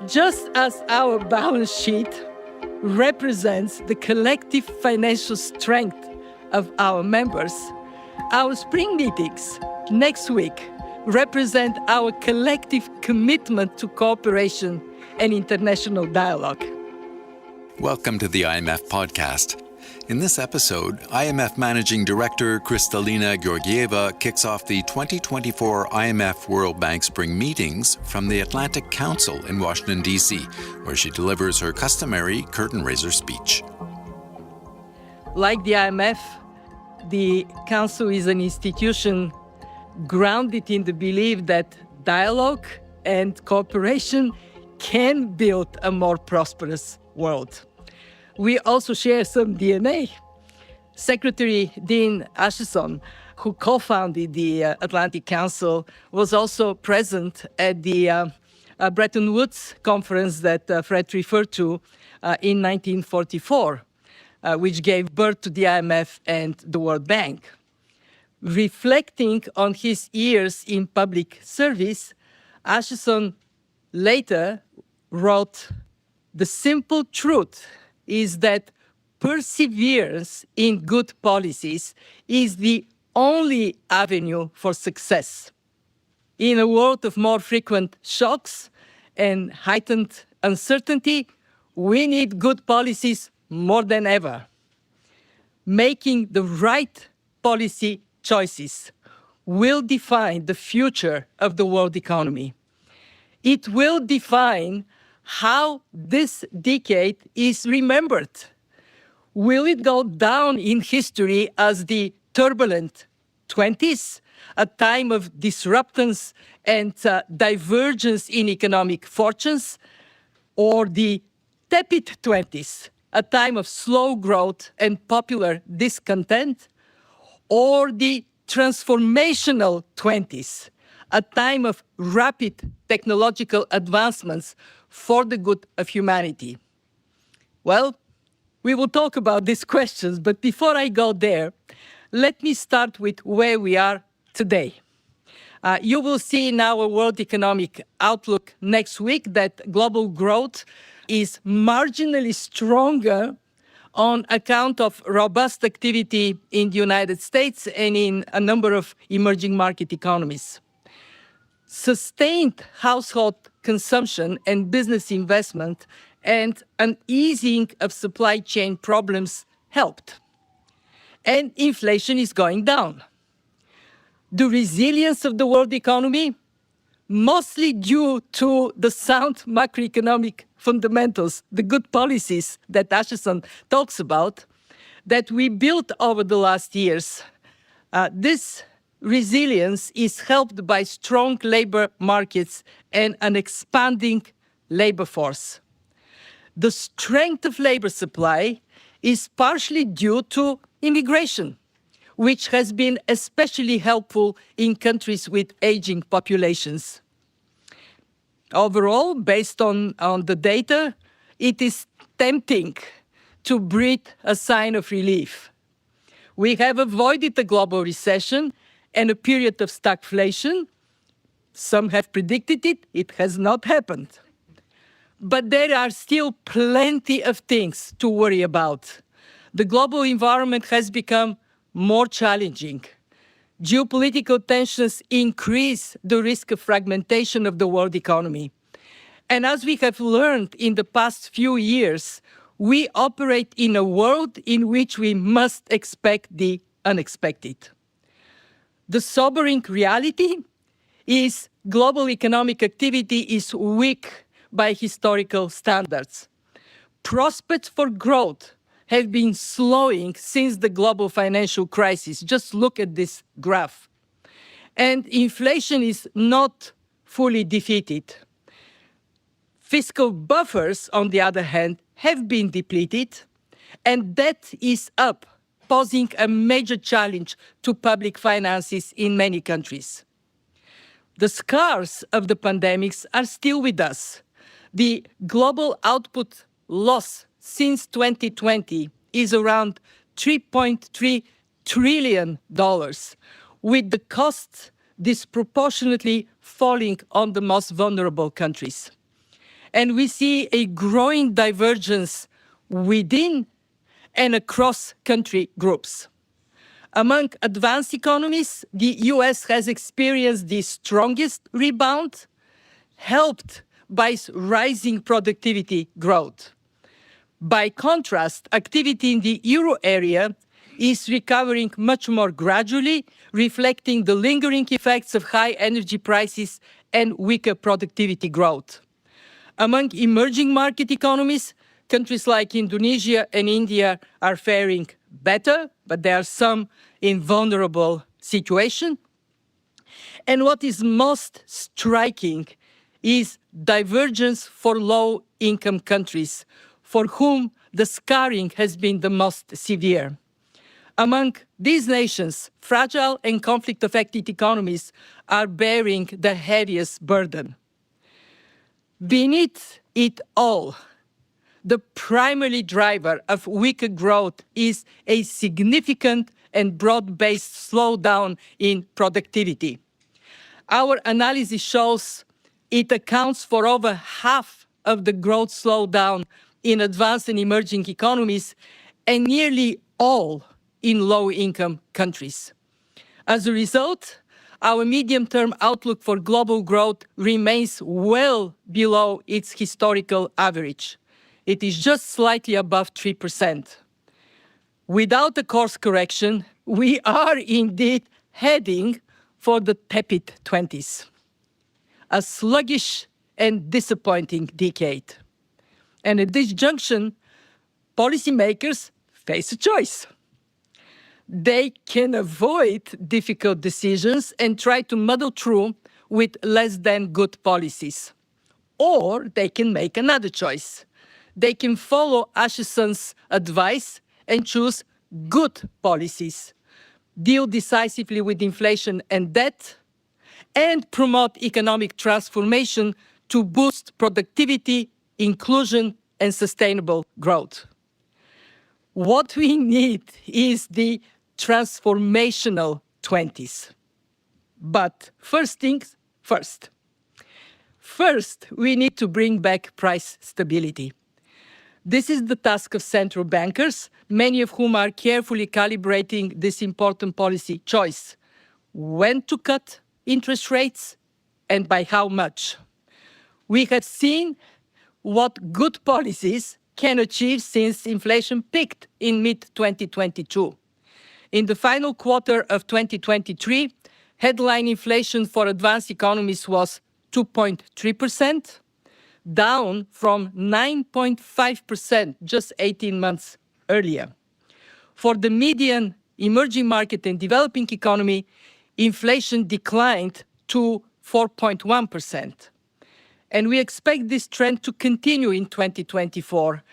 Just as our balance sheet represents the collective financial strength of our members, our spring meetings next week represent our collective commitment to cooperation and international dialogue. Welcome to the IMF podcast. In this episode, IMF Managing Director Kristalina Georgieva kicks off the 2024 IMF-World Bank Spring Meetings from the Atlantic Council in Washington, D.C., where she delivers her customary curtain-raiser speech. Like the IMF, the Council is an institution grounded in the belief that dialogue and cooperation can build a more prosperous world. We also share some DNA. Secretary Dean Acheson, who co-founded the Atlantic Council, was also present at the Bretton Woods conference that Fred referred to in 1944, which gave birth to the IMF and the World Bank. Reflecting on his years in public service, Acheson later wrote, "The simple truth is that perseverance in good policies is the only avenue for success. In a world of more frequent shocks and heightened uncertainty, we need good policies more than ever. Making the right policy choices will define the future of the world economy. It will define how this decade is remembered. Will it go down in history as the turbulent 20s, a time of disruptions and divergence in economic fortunes, or the tepid 20s, a time of slow growth and popular discontent, or the transformational 20s, a time of rapid technological advancements for the good of humanity?" Well, we will talk about these questions, but before I go there, let me start with where we are today. You will see in our World Economic Outlook next week that global growth is marginally stronger on account of robust activity in the United States and in a number of emerging market economies. Sustained household consumption and business investment and an easing of supply chain problems helped. And inflation is going down. The resilience of the world economy, mostly due to the sound macroeconomic fundamentals, the good policies that Acheson talks about, that we built over the last years. This resilience is helped by strong labor markets and an expanding labor force. The strength of labor supply is partially due to immigration, which has been especially helpful in countries with aging populations. Overall, based on the data, it is tempting to breathe a sign of relief. We have avoided a global recession and a period of stagflation. Some have predicted it, it has not happened. But there are still plenty of things to worry about. The global environment has become more challenging. Geopolitical tensions increase the risk of fragmentation of the world economy. And as we have learned in the past few years, we operate in a world in which we must expect the unexpected. The sobering reality is global economic activity is weak by historical standards. Prospects for growth have been slowing since the global financial crisis. Just look at this graph. And inflation is not fully defeated. Fiscal buffers, on the other hand, have been depleted, and debt is up, posing a major challenge to public finances in many countries. The scars of the pandemics are still with us. The global output loss since 2020 is around $3.3 trillion, with the costs disproportionately falling on the most vulnerable countries. And we see a growing divergence within and across country groups. Among advanced economies, the US has experienced the strongest rebound, helped by rising productivity growth. By contrast, activity in the euro area is recovering much more gradually, reflecting the lingering effects of high energy prices and weaker productivity growth. Among emerging market economies, countries like Indonesia and India are faring better, but there are some in vulnerable situation. And what is most striking is divergence for low-income countries, for whom the scarring has been the most severe. Among these nations, fragile and conflict-affected economies are bearing the heaviest burden. Beneath it all, the primary driver of weaker growth is a significant and broad-based slowdown in productivity. Our analysis shows it accounts for over half of the growth slowdown in advanced and emerging economies, and nearly all in low-income countries. As a result, our medium-term outlook for global growth remains well below its historical average. It is just slightly above 3%. Without a course correction, we are indeed heading for the tepid 20s, a sluggish and disappointing decade. And at this junction, policymakers face a choice. They can avoid difficult decisions and try to muddle through with less than good policies. Or they can make another choice. They can follow Asheson's advice and choose good policies, deal decisively with inflation and debt, and promote economic transformation to boost productivity, inclusion, and sustainable growth. What we need is the transformational 20s. But first things first. First, we need to bring back price stability. This is the task of central bankers, many of whom are carefully calibrating this important policy choice: when to cut interest rates and by how much. We have seen what good policies can achieve since inflation peaked in mid-2022. In the final quarter of 2023, headline inflation for advanced economies was 2.3%, down from 9.5% just 18 months earlier. For the median emerging market and developing economy, inflation declined to 4.1%. And we expect this trend to continue in 2024.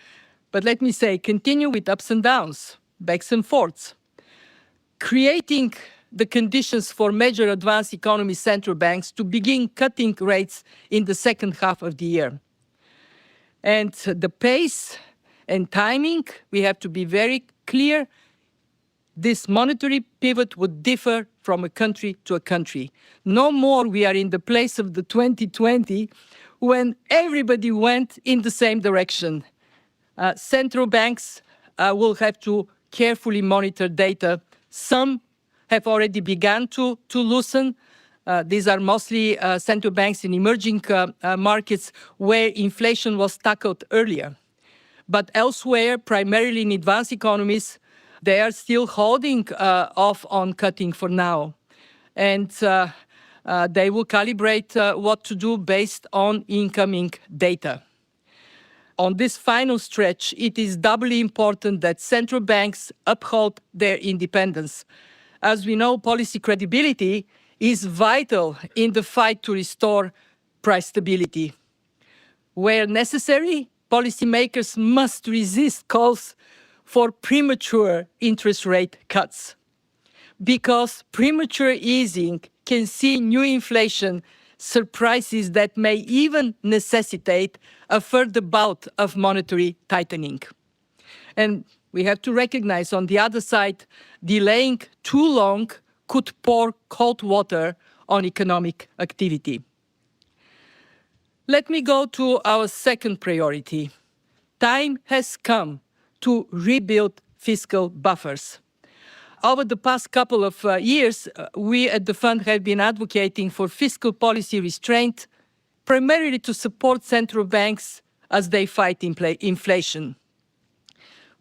But let me say, continue with ups and downs, backs and forths. Creating the conditions for major advanced economy central banks to begin cutting rates in the second half of the year. And the pace and timing, we have to be very clear. This monetary pivot would differ from a country to a country. No more we are in the place of the 2020 when everybody went in the same direction. Central banks will have to carefully monitor data. Some have already begun to loosen. These are mostly central banks in emerging markets where inflation was tackled earlier. But elsewhere, primarily in advanced economies, they are still holding off on cutting for now. And they will calibrate what to do based on incoming data. On this final stretch, it is doubly important that central banks uphold their independence. As we know, policy credibility is vital in the fight to restore price stability. Where necessary, policymakers must resist calls for premature interest rate cuts, because premature easing can see new inflation surprises that may even necessitate a further bout of monetary tightening. And we have to recognize, on the other side, delaying too long could pour cold water on economic activity. Let me go to our second priority. Time has come to rebuild fiscal buffers. Over the past couple of years, we at the Fund have been advocating for fiscal policy restraint, primarily to support central banks as they fight inflation.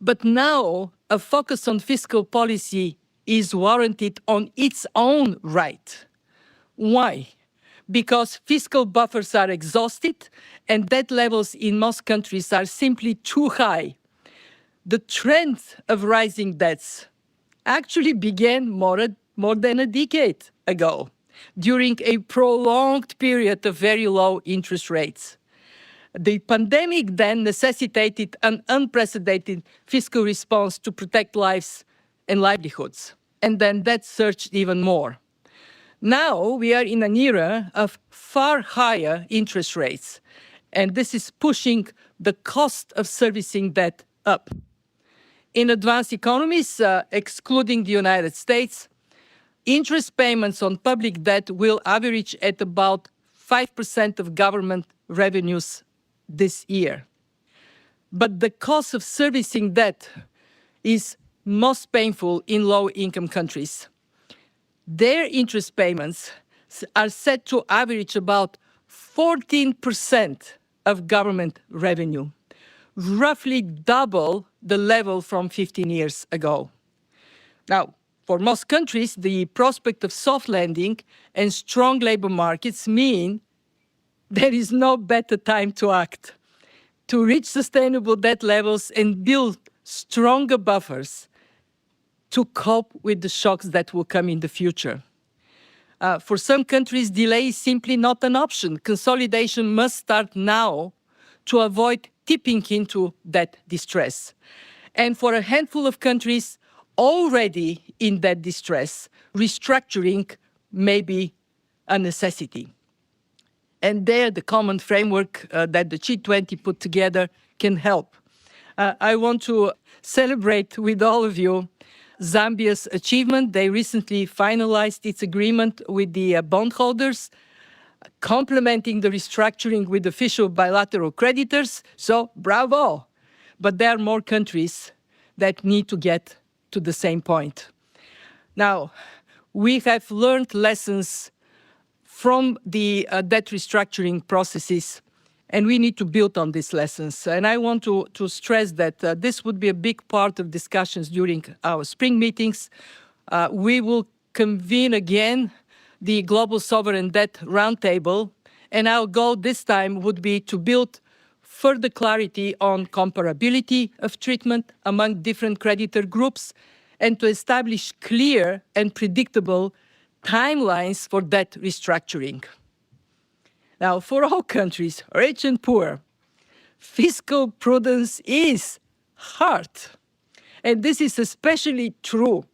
But now, a focus on fiscal policy is warranted on its own right. Why? Because fiscal buffers are exhausted and debt levels in most countries are simply too high. The trend of rising debts actually began more than a decade ago, during a prolonged period of very low interest rates. The pandemic then necessitated an unprecedented fiscal response to protect lives and livelihoods, and then that surged even more. Now we are in an era of far higher interest rates, and this is pushing the cost of servicing debt up. In advanced economies, excluding the United States, interest payments on public debt will average at about 5% of government revenues this year. But the cost of servicing debt is most painful in low-income countries. Their interest payments are set to average about 14% of government revenue, roughly double the level from 15 years ago. Now, for most countries, the prospect of soft landing and strong labor markets mean there is no better time to act, to reach sustainable debt levels and build stronger buffers to cope with the shocks that will come in the future. For some countries, delay is simply not an option. Consolidation must start now to avoid tipping into debt distress. And for a handful of countries already in that distress, restructuring may be a necessity. And there, the common framework that the G20 put together can help. I want to celebrate with all of you Zambia's achievement. They recently finalized its agreement with the bondholders, complementing the restructuring with official bilateral creditors. So, bravo! But there are more countries that need to get to the same point. Now, we have learned lessons from the debt restructuring processes, and we need to build on these lessons. And I want to stress that this would be a big part of discussions during our spring meetings. We will convene again the Global Sovereign Debt Roundtable, and our goal this time would be to build further clarity on comparability of treatment among different creditor groups and to establish clear and predictable timelines for debt restructuring. Now, for all countries, rich and poor, fiscal prudence is hard. And this is especially true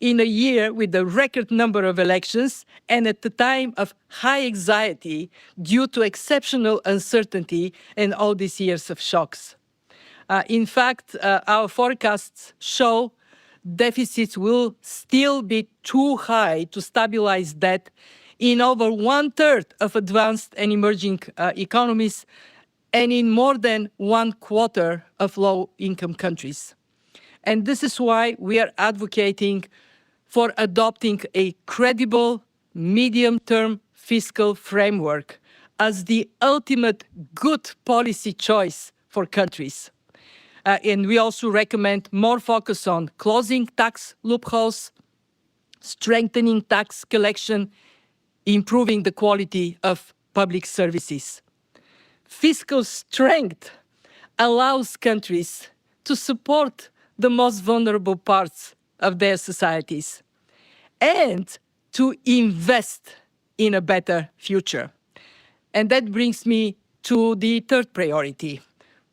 in a year with a record number of elections and at the time of high anxiety due to exceptional uncertainty and all these years of shocks. In fact, our forecasts show deficits will still be too high to stabilize debt in over 1/3 of advanced and emerging economies and in more than 1/4 of low-income countries. And this is why we are advocating for adopting a credible medium-term fiscal framework as the ultimate good policy choice for countries. And we also recommend more focus on closing tax loopholes, strengthening tax collection, improving the quality of public services. Fiscal strength allows countries to support the most vulnerable parts of their societies and to invest in a better future. And that brings me to the third priority,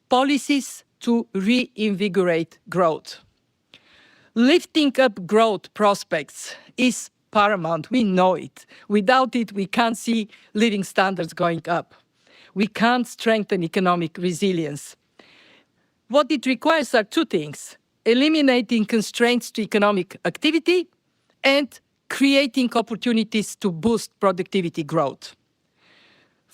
policies to reinvigorate growth. Lifting up growth prospects is paramount. We know it. Without it, we can't see living standards going up. We can't strengthen economic resilience. What it requires are two things: eliminating constraints to economic activity and creating opportunities to boost productivity growth.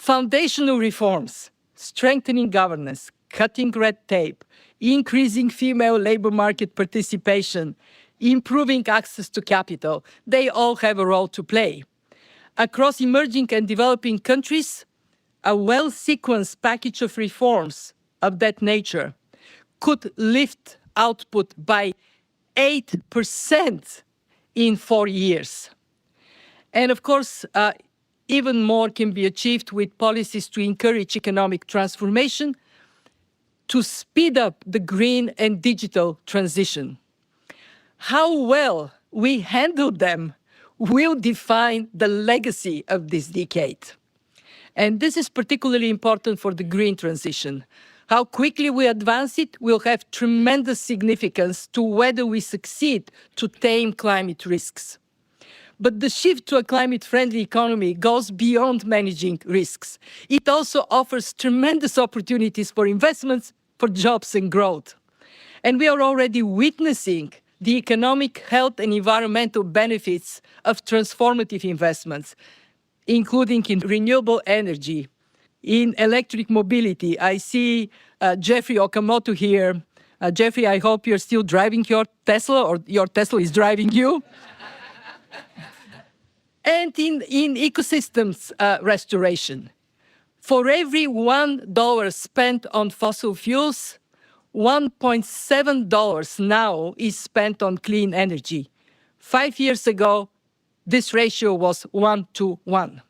Foundational reforms, strengthening governance, cutting red tape, increasing female labor market participation, improving access to capital, they all have a role to play. Across emerging and developing countries, a well-sequenced package of reforms of that nature could lift output by 8% in 4 years. And of course, even more can be achieved with policies to encourage economic transformation, to speed up the green and digital transition. How well we handle them will define the legacy of this decade. And this is particularly important for the green transition. How quickly we advance it will have tremendous significance to whether we succeed to tame climate risks. But the shift to a climate-friendly economy goes beyond managing risks. It also offers tremendous opportunities for investments, for jobs and growth. And we are already witnessing the economic, health, and environmental benefits of transformative investments, including in renewable energy, in electric mobility. I see Jeffrey Okamoto here. Jeffrey, I hope you're still driving your Tesla, or your Tesla is driving you. And in ecosystems restoration. For every $1 spent on fossil fuels, $1.7 now is spent on clean energy. 5 years ago, this ratio was 1 to 1.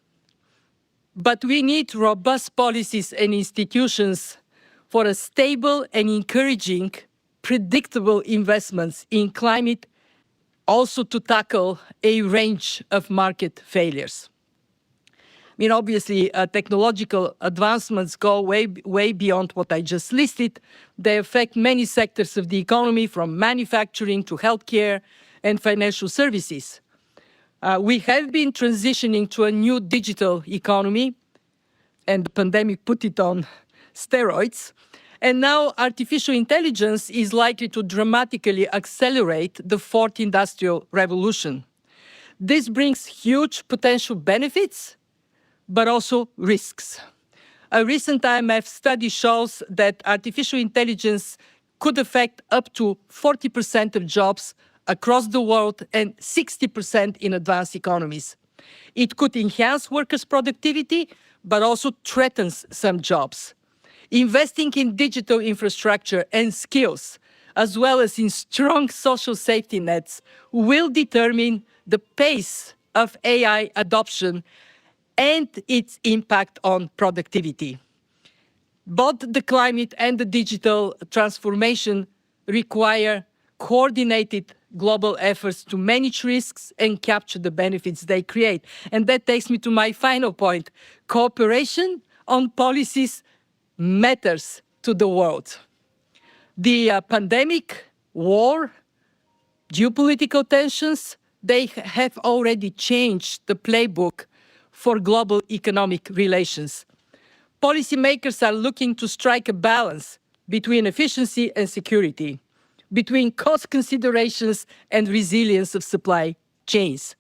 But we need robust policies and institutions for a stable and encouraging, predictable investments in climate, also to tackle a range of market failures. I mean, obviously, technological advancements go way beyond what I just listed. They affect many sectors of the economy, from manufacturing to healthcare and financial services. We have been transitioning to a new digital economy, and the pandemic put it on steroids. And now artificial intelligence is likely to dramatically accelerate the fourth industrial revolution. This brings huge potential benefits, but also risks. A recent IMF study shows that artificial intelligence could affect up to 40% of jobs across the world and 60% in advanced economies. It could enhance workers' productivity, but also threatens some jobs. Investing in digital infrastructure and skills, as well as in strong social safety nets, will determine the pace of AI adoption and its impact on productivity. Both the climate and the digital transformation require coordinated global efforts to manage risks and capture the benefits they create. And that takes me to my final point. Cooperation on policies matters to the world. The pandemic, war, geopolitical tensions, they have already changed the playbook for global economic relations. Policymakers are looking to strike a balance between efficiency and security, between cost considerations and resilience of supply chains.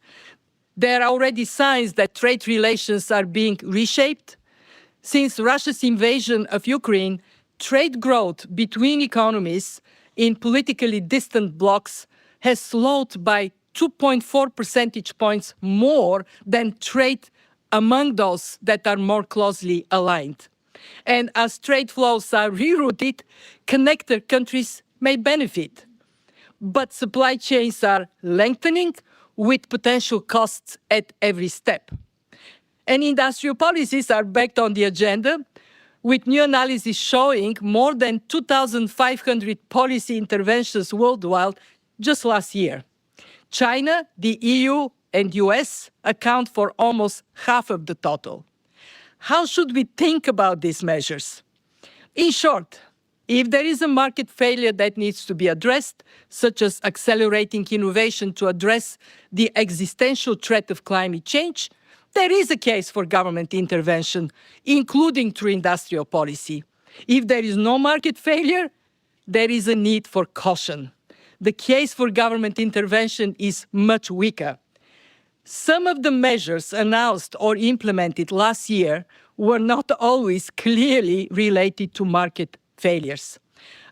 There are already signs that trade relations are being reshaped. Since Russia's invasion of Ukraine, trade growth between economies in politically distant blocs has slowed by 2.4 percentage points more than trade among those that are more closely aligned. And as trade flows are rerouted, connected countries may benefit. But supply chains are lengthening with potential costs at every step. And industrial policies are back on the agenda, with new analysis showing more than 2,500 policy interventions worldwide just last year. China, the EU, and US account for almost half of the total. How should we think about these measures? In short, if there is a market failure that needs to be addressed, such as accelerating innovation to address the existential threat of climate change, there is a case for government intervention, including through industrial policy. If there is no market failure, there is a need for caution. The case for government intervention is much weaker. Some of the measures announced or implemented last year were not always clearly related to market failures.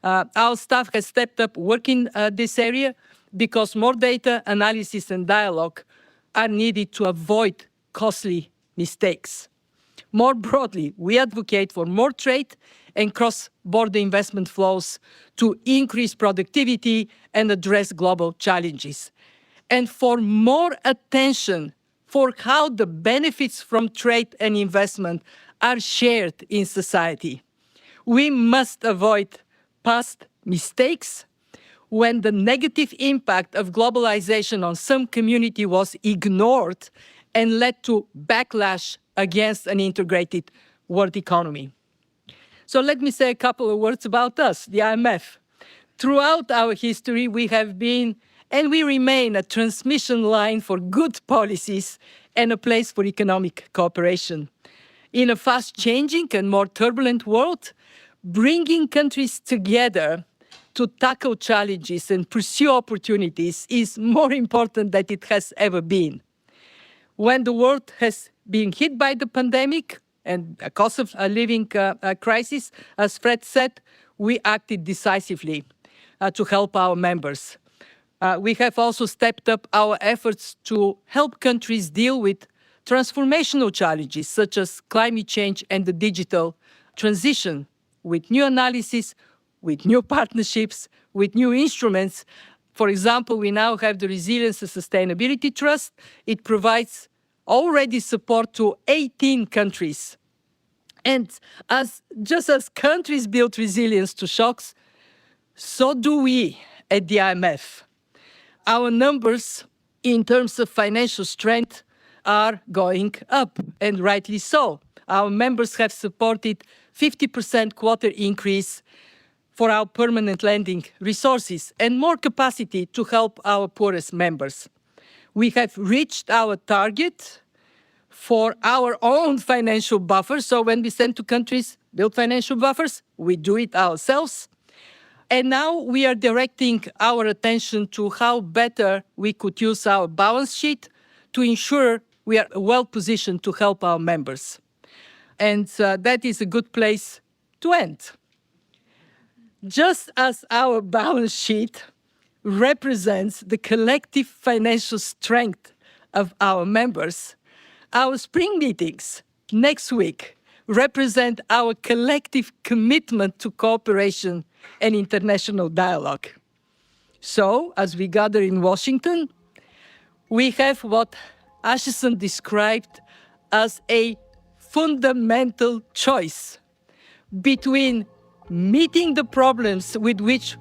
Our staff has stepped up work in this area because more data, analysis, and dialogue are needed to avoid costly mistakes. More broadly, we advocate for more trade and cross-border investment flows to increase productivity and address global challenges, and for more attention for how the benefits from trade and investment are shared in society. We must avoid past mistakes when the negative impact of globalization on some community was ignored and led to backlash against an integrated world economy. So let me say a couple of words about us, the IMF. Throughout our history, we have been and we remain a transmission line for good policies and a place for economic cooperation. In a fast-changing and more turbulent world, bringing countries together to tackle challenges and pursue opportunities is more important than it has ever been. When the world has been hit by the pandemic and a cost of living crisis, as Fred said, we acted decisively to help our members. We have also stepped up our efforts to help countries deal with transformational challenges such as climate change and the digital transition, with new analysis, with new partnerships, with new instruments. For example, we now have the Resilience and Sustainability Trust. It provides already support to 18 countries. And just as countries build resilience to shocks, so do we at the IMF. Our numbers in terms of financial strength are going up, and rightly so. Our members have supported 50% quarter increase for our permanent lending resources and more capacity to help our poorest members. We have reached our target for our own financial buffer. So when we send to countries, build financial buffers, we do it ourselves. And now we are directing our attention to how better we could use our balance sheet to ensure we are well positioned to help our members. And that is a good place to end. Just as our balance sheet represents the collective financial strength of our members, our spring meetings next week represent our collective commitment to cooperation and international dialogue. So, as we gather in Washington, we have what Acheson described as a fundamental choice between meeting the problems with which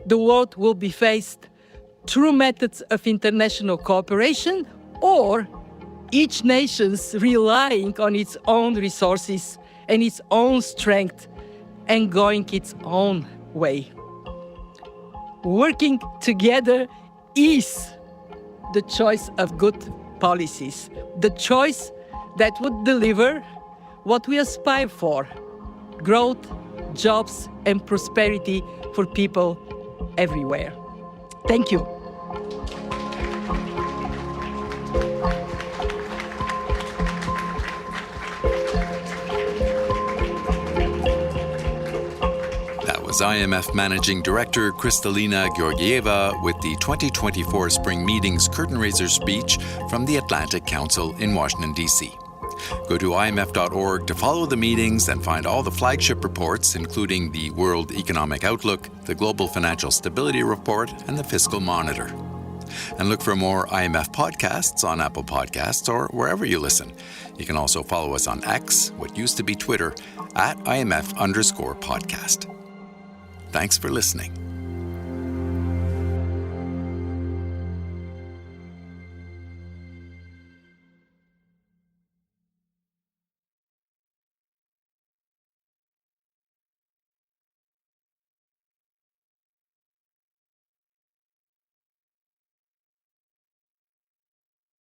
the world will be faced through methods of international cooperation, or each nation's relying on its own resources and its own strength and going its own way. Working together is the choice of good policies, the choice that would deliver what we aspire for: growth, jobs, and prosperity for people everywhere. Thank you. That was IMF Managing Director Kristalina Georgieva with the 2024 Spring Meetings curtain raiser speech from the Atlantic Council in Washington, D.C. Go to imf.org to follow the meetings and find all the flagship reports, including the World Economic Outlook, the Global Financial Stability Report, and the Fiscal Monitor. And look for more IMF podcasts on Apple Podcasts or wherever you listen. You can also follow us on X, what used to be Twitter, @IMF_podcast. Thanks for listening.